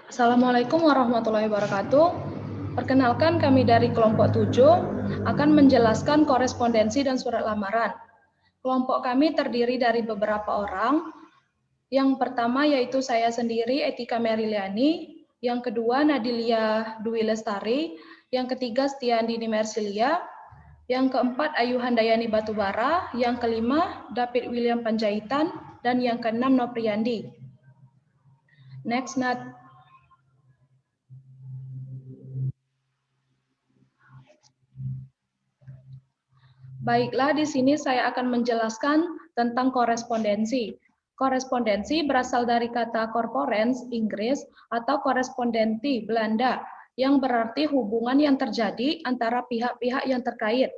Assalamualaikum warahmatullahi wabarakatuh. Perkenalkan, kami dari kelompok 7 akan menjelaskan korespondensi dan surat lamaran. Kelompok kami terdiri dari beberapa orang. Yang pertama yaitu saya sendiri, Etika Meriliani. Yang kedua, Nadilia Dwi Lestari. Yang ketiga, Stiandini Mersilia. Yang keempat, Ayu Handayani Batubara. Yang kelima, David William Panjaitan. Dan yang keenam, Nopriyandi. Next, Nat. Baiklah, di sini saya akan menjelaskan tentang korespondensi. Korespondensi berasal dari kata corporens Inggris atau korespondenti Belanda yang berarti hubungan yang terjadi antara pihak-pihak yang terkait.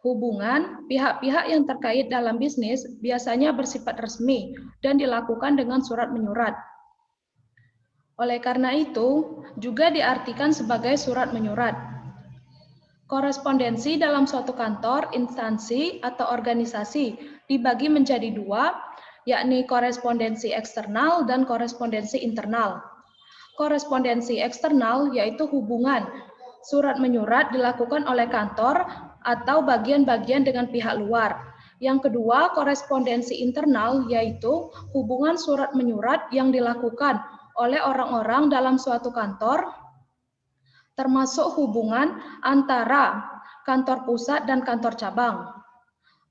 Hubungan pihak-pihak yang terkait dalam bisnis biasanya bersifat resmi dan dilakukan dengan surat menyurat. Oleh karena itu, juga diartikan sebagai surat menyurat. Korespondensi dalam suatu kantor, instansi, atau organisasi dibagi menjadi dua, yakni korespondensi eksternal dan korespondensi internal. Korespondensi eksternal yaitu hubungan surat menyurat dilakukan oleh kantor atau bagian-bagian dengan pihak luar. Yang kedua, korespondensi internal yaitu hubungan surat menyurat yang dilakukan oleh orang-orang dalam suatu kantor, termasuk hubungan antara kantor pusat dan kantor cabang.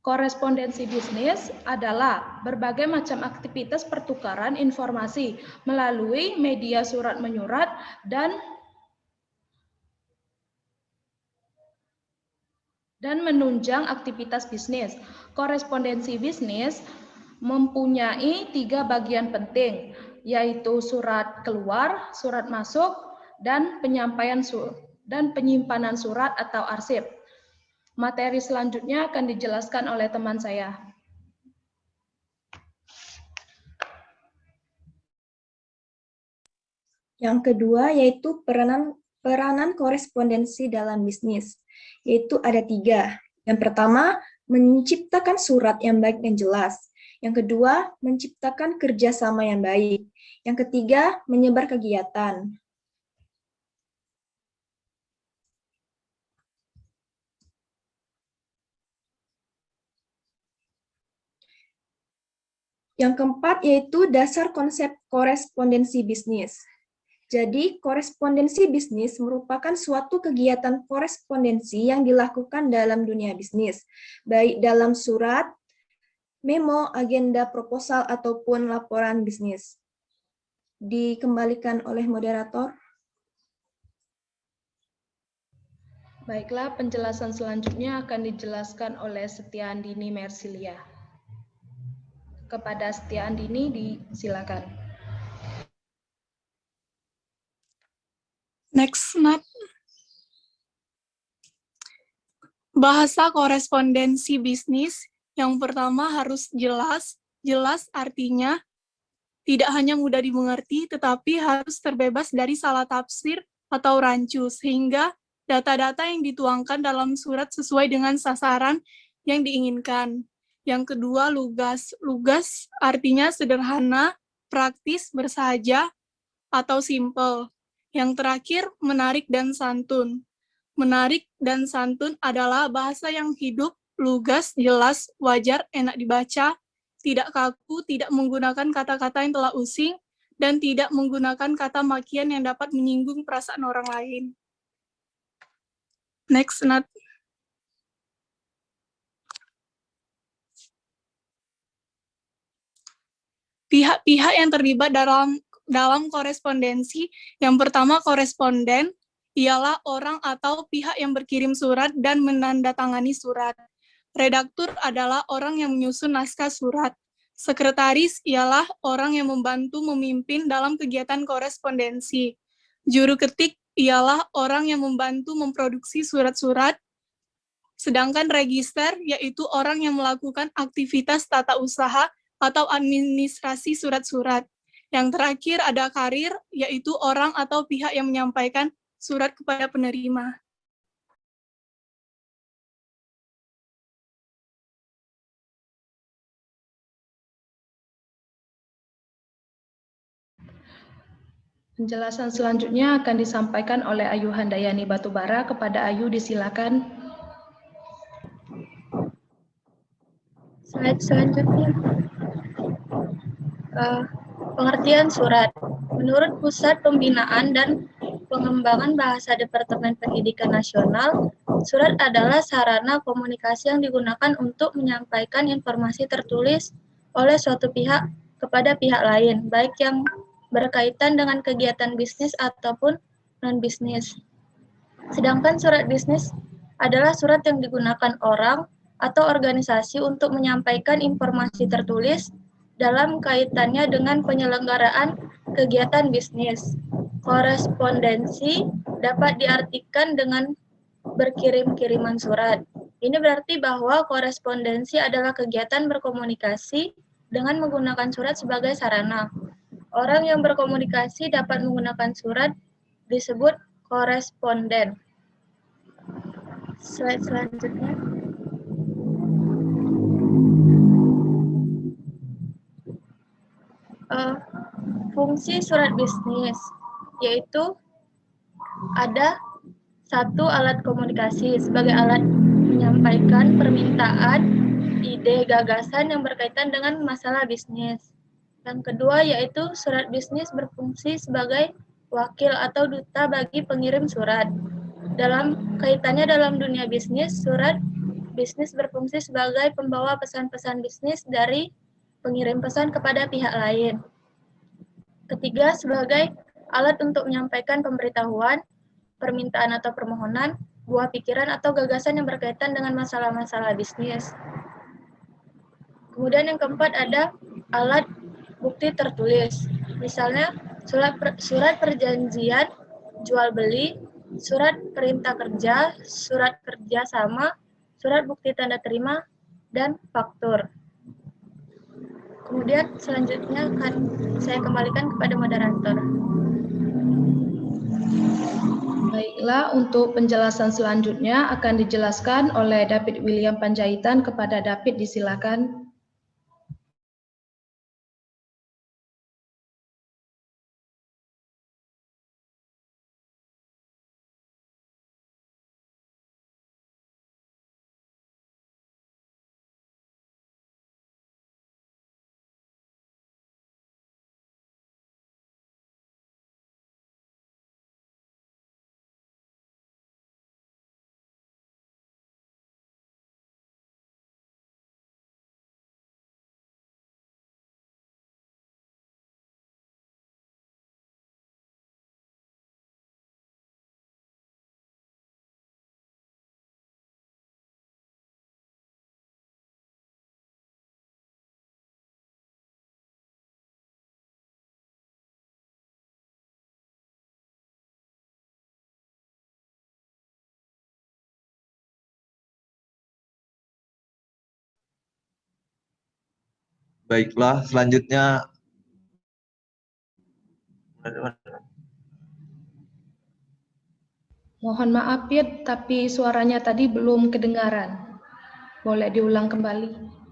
Korespondensi bisnis adalah berbagai macam aktivitas pertukaran informasi melalui media surat menyurat dan menunjang aktivitas bisnis. Korespondensi bisnis mempunyai 3 bagian penting, yaitu surat keluar, surat masuk, dan penyimpanan surat atau arsip. Materi selanjutnya akan dijelaskan oleh teman saya. Yang kedua yaitu peranan korespondensi dalam bisnis, yaitu ada 3. Yang pertama, menciptakan surat yang baik dan jelas. Yang kedua, menciptakan kerjasama yang baik. Yang ketiga, menyebar kegiatan. Yang keempat yaitu dasar konsep korespondensi bisnis. Jadi, korespondensi bisnis merupakan suatu kegiatan korespondensi yang dilakukan dalam dunia bisnis, baik dalam surat, memo, agenda proposal, ataupun laporan bisnis. Dikembalikan oleh moderator. Baiklah, penjelasan selanjutnya akan dijelaskan oleh Stiandini Mersilia. Kepada Stiandini, disilakan. Next, Nat. Bahasa korespondensi bisnis yang pertama harus jelas. Jelas artinya tidak hanya mudah dimengerti, tetapi harus terbebas dari salah tafsir atau rancu, sehingga data-data yang dituangkan dalam surat sesuai dengan sasaran yang diinginkan. Yang kedua, lugas. Lugas artinya sederhana, praktis, bersahaja, atau simple. Yang terakhir, menarik dan santun. Menarik dan santun adalah bahasa yang hidup, lugas, jelas, wajar, enak dibaca, tidak kaku, tidak menggunakan kata-kata yang telah using, dan tidak menggunakan kata makian yang dapat menyinggung perasaan orang lain. Next, Nat. Pihak-pihak yang terlibat dalam korespondensi, yang pertama koresponden, ialah orang atau pihak yang berkirim surat dan menandatangani surat. Redaktur adalah orang yang menyusun naskah surat. Sekretaris ialah orang yang membantu memimpin dalam kegiatan korespondensi. Juru ketik ialah orang yang membantu memproduksi surat-surat. Sedangkan register yaitu orang yang melakukan aktivitas tata usaha atau administrasi surat-surat. Yang terakhir ada karir, yaitu orang atau pihak yang menyampaikan surat kepada penerima. Penjelasan selanjutnya akan disampaikan oleh Ayu Handayani Batubara. Kepada Ayu, disilakan. Slide selanjutnya. Pengertian surat. Menurut Pusat Pembinaan dan Pengembangan Bahasa Departemen Pendidikan Nasional, surat adalah sarana komunikasi yang digunakan untuk menyampaikan informasi tertulis oleh suatu pihak kepada pihak lain, baik yang berkaitan dengan kegiatan bisnis ataupun non-bisnis. Sedangkan surat bisnis adalah surat yang digunakan orang atau organisasi untuk menyampaikan informasi tertulis dalam kaitannya dengan penyelenggaraan kegiatan bisnis. Korespondensi dapat diartikan dengan berkirim-kiriman surat. Ini berarti bahwa korespondensi adalah kegiatan berkomunikasi dengan menggunakan surat sebagai sarana. Orang yang berkomunikasi dapat menggunakan surat disebut koresponden. Slide selanjutnya. Fungsi surat bisnis, yaitu ada satu alat komunikasi sebagai alat menyampaikan permintaan, ide, gagasan yang berkaitan dengan masalah bisnis. Yang kedua yaitu surat bisnis berfungsi sebagai wakil atau duta bagi pengirim surat. Dalam kaitannya dalam dunia bisnis, surat bisnis berfungsi sebagai pembawa pesan-pesan bisnis dari pengirim pesan kepada pihak lain. Ketiga, sebagai alat untuk menyampaikan pemberitahuan, permintaan atau permohonan, buah pikiran atau gagasan yang berkaitan dengan masalah-masalah bisnis. Kemudian yang keempat ada alat bukti tertulis. Misalnya surat perjanjian jual beli, surat perintah kerja, surat kerja sama, surat bukti tanda terima, dan faktur. Kemudian selanjutnya akan saya kembalikan kepada moderator. Baiklah, untuk penjelasan selanjutnya akan dijelaskan oleh David William Panjaitan. Kepada David, disilakan. Baiklah, selanjutnya Mohon maaf, Pit, tapi suaranya tadi belum kedengaran. Boleh diulang kembali?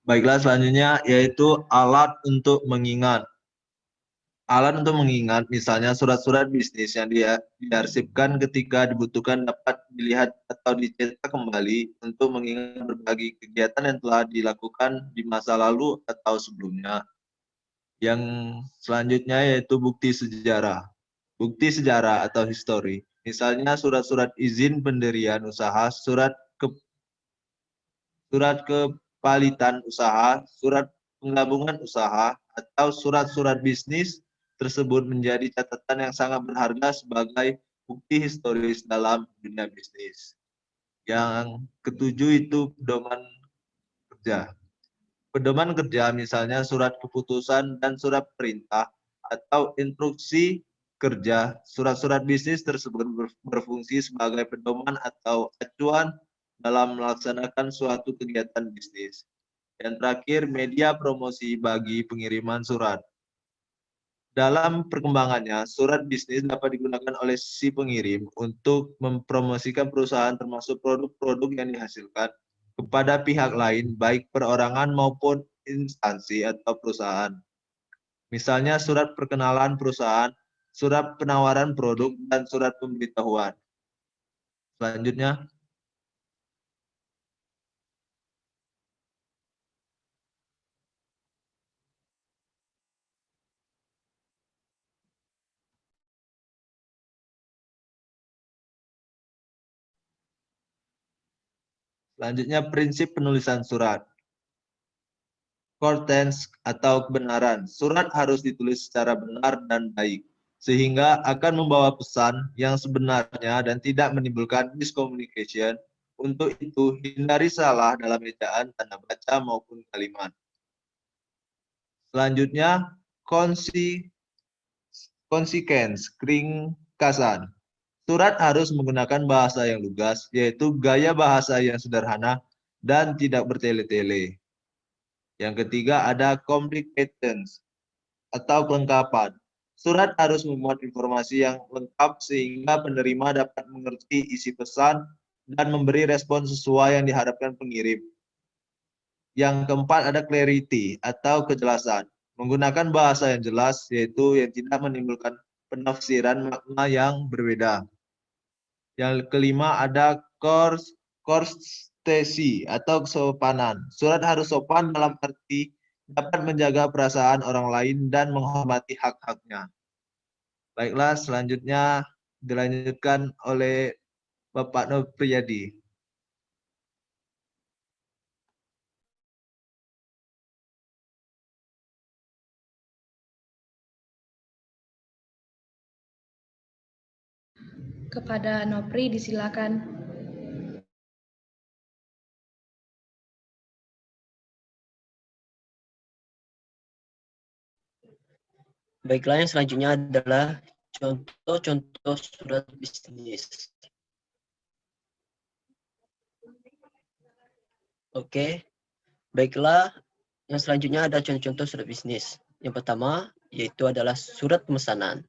Baiklah, selanjutnya yaitu alat untuk mengingat. Alat untuk mengingat misalnya surat-surat bisnis yang diarsipkan ketika dibutuhkan dapat dilihat atau dicetak kembali untuk mengingat berbagai kegiatan yang telah dilakukan di masa lalu atau sebelumnya. Yang selanjutnya yaitu bukti sejarah. Bukti sejarah atau histori. Misalnya surat-surat izin pendirian usaha, surat kepalitan usaha, surat penggabungan usaha, atau surat-surat bisnis tersebut menjadi catatan yang sangat berharga sebagai bukti historis dalam dunia bisnis. Yang ketujuh itu pedoman kerja. Pedoman kerja misalnya surat keputusan dan surat perintah atau instruksi kerja. Surat-surat bisnis tersebut berfungsi sebagai pedoman atau acuan dalam melaksanakan suatu kegiatan bisnis. Yang terakhir, media promosi bagi pengiriman surat. Dalam perkembangannya, surat bisnis dapat digunakan oleh si pengirim untuk mempromosikan perusahaan termasuk produk-produk yang dihasilkan kepada pihak lain, baik perorangan maupun instansi atau perusahaan. Misalnya surat perkenalan perusahaan, surat penawaran produk, dan surat pemberitahuan. Selanjutnya, prinsip penulisan surat. Contents atau kebenaran. Surat harus ditulis secara benar dan baik, sehingga akan membawa pesan yang sebenarnya dan tidak menimbulkan miscommunication. Untuk itu, hindari salah dalam ejaan, tanda baca, maupun kalimat. Selanjutnya, konsekens, ringkasan. Surat harus menggunakan bahasa yang lugas, yaitu gaya bahasa yang sederhana dan tidak bertele-tele. Yang ketiga ada complications atau kelengkapan. Surat harus memuat informasi yang lengkap sehingga penerima dapat mengerti isi pesan dan memberi respon sesuai yang diharapkan pengirim. Yang keempat ada clarity atau kejelasan. Menggunakan bahasa yang jelas, yaitu yang tidak menimbulkan penafsiran makna yang berbeda. Yang kelima ada courtesy atau kesopanan. Surat harus sopan dalam arti dapat menjaga perasaan orang lain dan menghormati hak-haknya. Baiklah, selanjutnya dilanjutkan oleh Bapak Nopriyadi. Kepada Nopri disilakan. Baiklah, yang selanjutnya adalah contoh-contoh surat bisnis. Oke, baiklah, yang selanjutnya ada contoh-contoh surat bisnis. Yang pertama, yaitu adalah surat pemesanan.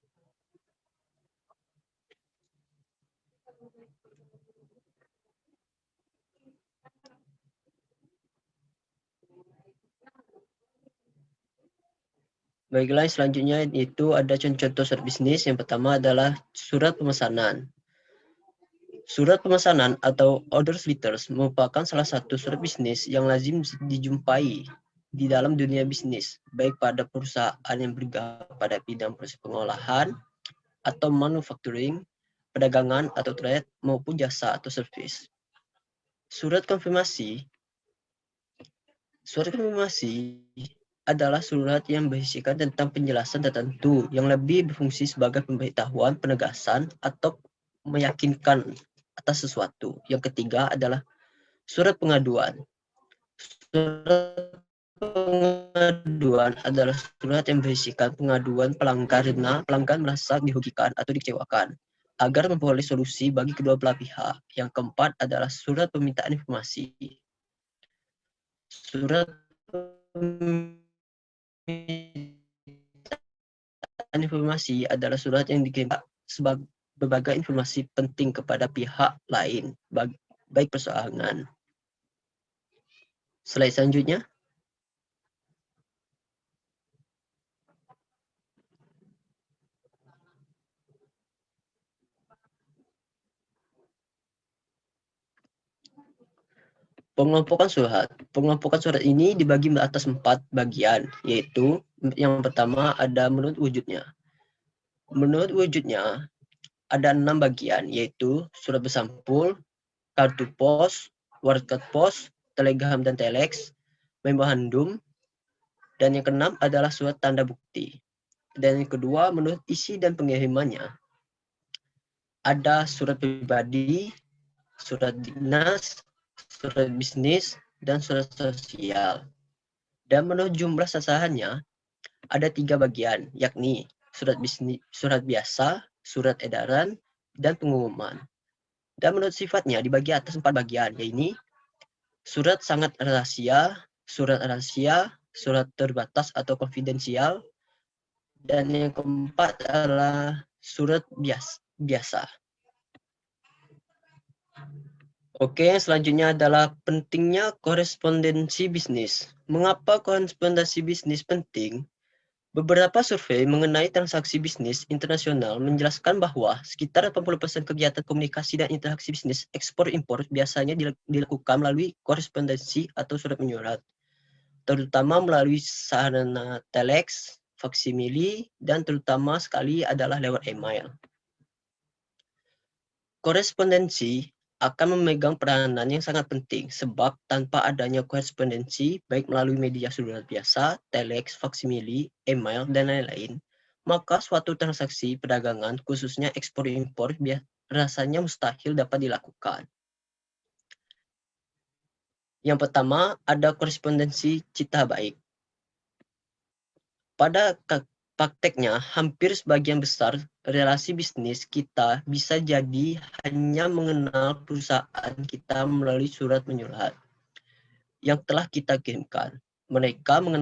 Baiklah, yang selanjutnya itu ada contoh surat bisnis. Yang pertama adalah surat pemesanan. Surat pemesanan atau order letters merupakan salah satu surat bisnis yang lazim dijumpai di dalam dunia bisnis, baik pada perusahaan yang bergerak pada bidang proses pengolahan atau manufacturing, perdagangan atau trade, maupun jasa atau service. Surat konfirmasi adalah surat yang berisikan tentang penjelasan tertentu yang lebih berfungsi sebagai pemberitahuan, penegasan, atau meyakinkan atas sesuatu. Yang ketiga adalah surat pengaduan. Surat pengaduan adalah surat yang berisikan pengaduan pelanggan karena pelanggan merasa dirugikan atau dikecewakan agar memperoleh solusi bagi kedua belah pihak. Yang keempat adalah surat permintaan informasi. Surat informasi adalah surat yang dikirim sebagai berbagai informasi penting kepada pihak lain, baik persoalan. Slide selanjutnya. Pengelompokan surat. Pengelompokan surat ini dibagi atas 4 bagian, yaitu yang pertama ada menurut wujudnya. Menurut wujudnya ada 6 bagian, yaitu surat bersampul, kartu pos, wordcard pos, telegram dan telex, memorandum, dan yang keenam adalah surat tanda bukti. Dan yang kedua, menurut isi dan pengirimannya, ada surat pribadi, surat dinas, surat bisnis, dan surat sosial. Dan menurut jumlah sasarannya, ada 3 bagian, yakni surat bisnis, surat biasa, surat edaran, dan pengumuman. Dan menurut sifatnya dibagi atas 4 bagian, yaitu surat sangat rahasia, surat terbatas atau konfidensial, Dan yang keempat adalah surat biasa. Oke, yang selanjutnya adalah pentingnya korespondensi bisnis. Mengapa korespondensi bisnis penting? Beberapa survei mengenai transaksi bisnis internasional menjelaskan bahwa sekitar 80% kegiatan komunikasi dan interaksi bisnis ekspor-impor biasanya dilakukan melalui korespondensi atau surat menyurat, terutama melalui sarana telex, faksimili, dan terutama sekali adalah lewat email. Korespondensi akan memegang peranan yang sangat penting sebab tanpa adanya korespondensi baik melalui media surat biasa, telex, faksimili, email, dan lain-lain, maka suatu transaksi perdagangan khususnya ekspor-impor rasanya mustahil dapat dilakukan. Yang pertama, ada korespondensi cita baik. Pada prakteknya, hampir sebagian besar relasi bisnis kita bisa jadi hanya mengenal perusahaan kita melalui surat menyurat yang telah kita kirimkan. Mereka tidak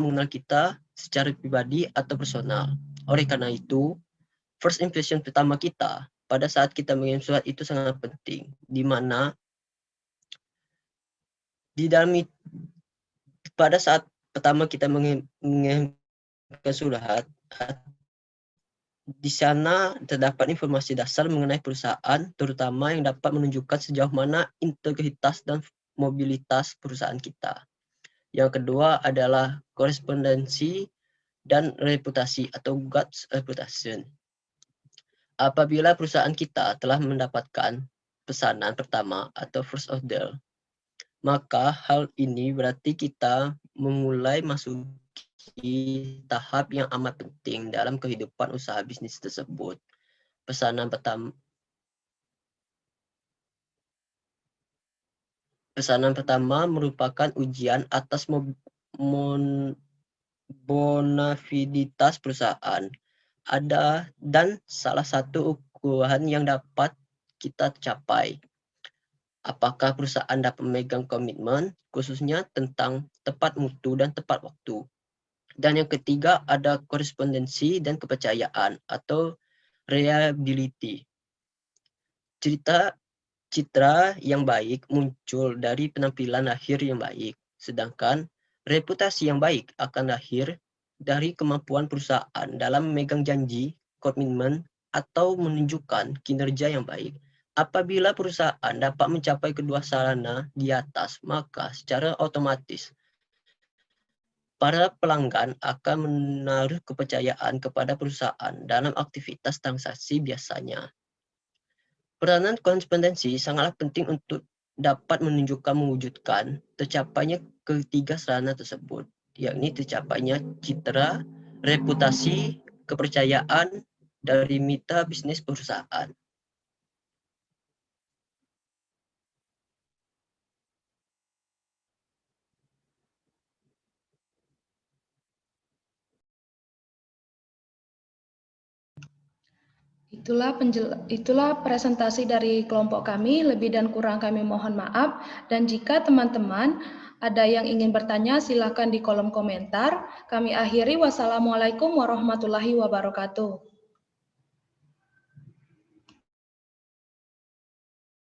mengenal kita secara pribadi atau personal. Oleh karena itu, first impression pertama kita pada saat kita mengirim surat itu sangat penting, di mana pada saat pertama kita mengirim surat, di sana terdapat informasi dasar mengenai perusahaan, terutama yang dapat menunjukkan sejauh mana integritas dan mobilitas perusahaan kita. Yang kedua adalah korespondensi dan reputasi atau good reputation. Apabila perusahaan kita telah mendapatkan pesanan pertama atau first order, maka hal ini berarti kita memulai masuki tahap yang amat penting dalam kehidupan usaha bisnis tersebut. Pesanan pertama merupakan ujian atas bonafiditas perusahaan. Dan salah satu ukuran yang dapat kita capai. Apakah perusahaan dapat memegang komitmen, khususnya tentang tepat mutu dan tepat waktu. Dan yang ketiga ada korespondensi dan kepercayaan atau reliability. Citra yang baik muncul dari penampilan lahir yang baik, sedangkan reputasi yang baik akan lahir dari kemampuan perusahaan dalam memegang janji, komitmen, atau menunjukkan kinerja yang baik. Apabila perusahaan dapat mencapai kedua sarana di atas, maka secara otomatis para pelanggan akan menaruh kepercayaan kepada perusahaan dalam aktivitas transaksi biasanya. Peranan korespondensi sangatlah penting untuk dapat mewujudkan tercapainya ketiga sarana tersebut, yakni tercapainya citra, reputasi, kepercayaan dari mitra bisnis perusahaan. Itulah presentasi dari kelompok kami, lebih dan kurang kami mohon maaf. Dan jika teman-teman ada yang ingin bertanya, silakan di kolom komentar. Kami akhiri, wassalamualaikum warahmatullahi wabarakatuh.